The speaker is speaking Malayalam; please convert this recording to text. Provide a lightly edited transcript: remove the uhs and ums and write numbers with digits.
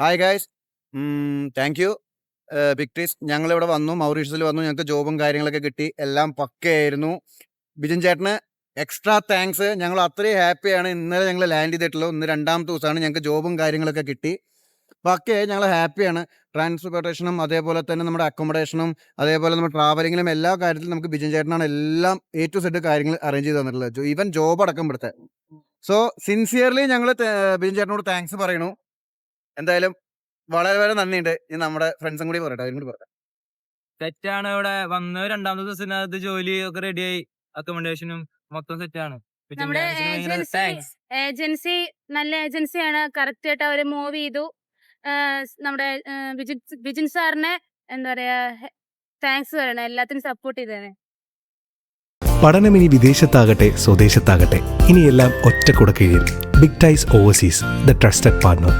Hi guys. Thank you. Big trees ഞങ്ങളിവിടെ വന്നു, മൗറീഷ്യസിൽ വന്നു. ഞങ്ങൾക്ക് ജോബും കാര്യങ്ങളൊക്കെ കിട്ടി. എല്ലാം പക്കയായിരുന്നു. ബിജിൻ ചേട്ടന് എക്സ്ട്രാ താങ്ക്സ്. ഞങ്ങൾ അത്രയും ഹാപ്പിയാണ്. ഇന്നലെ ഞങ്ങൾ ലാൻഡ് ചെയ്തിട്ടുള്ളൂ. ഇന്ന് 2ാമത്തെ ദിവസമാണ്. ഞങ്ങൾക്ക് ജോബും കാര്യങ്ങളൊക്കെ കിട്ടി. പക്കയായി ഞങ്ങൾ ഹാപ്പിയാണ്. ട്രാൻസ്പോർട്ടേഷനും അതേപോലെ തന്നെ നമ്മുടെ അക്കോമഡേഷനും അതേപോലെ നമ്മുടെ ട്രാവലിങ്ങിലും എല്ലാ കാര്യത്തിലും നമുക്ക് ബിജിൻ ചേട്ടനാണ് എല്ലാം A to Z കാര്യങ്ങൾ അറേഞ്ച് ചെയ്ത് തന്നിട്ടുള്ളത്. ഈവൻ ജോബ് അടക്കം ഇവിടുത്തെ. സോ സിൻസിയർലി ഞങ്ങൾ ബിജിൻ ചേട്ടനോട് താങ്ക്സ് പറയണു. എന്തായാലും വളരെ വളരെ നന്ദിയുണ്ട്. ഇനി നമ്മുടെ ഫ്രണ്ട്സും കൂടി പറയട്ടെ, അവരും കൂടി പറയട്ടെ. സെറ്റാണ്. ഇവിടെ വന്ന് 2ാമത്തെ ദിവസത്തിനകത്ത് ജോലി ഒക്കെ റെഡിയായി. അക്കോമഡേഷനും മൊത്തം സെറ്റാണ്. നമ്മുടെ ഏജൻസി നല്ല ഏജൻസിയാണ്. കറക്റ്റ് ആയിട്ട് അവര് മൂവ് ചെയ്തു. നമ്മുടെ ബിജിൻ സാറിനെ എന്താ പറയാ താങ്ക്സ് പറയണം, എല്ലാത്തിനും സപ്പോർട്ട് ചെയ്തേനെ. പഠനം ഇനി വിദേശത്താകട്ടെ സ്വദേശത്താകട്ടെ, ഇനിയെല്ലാം ഒറ്റ കുടക്കീഴിൽ. Big ties overseas, the trusted partner.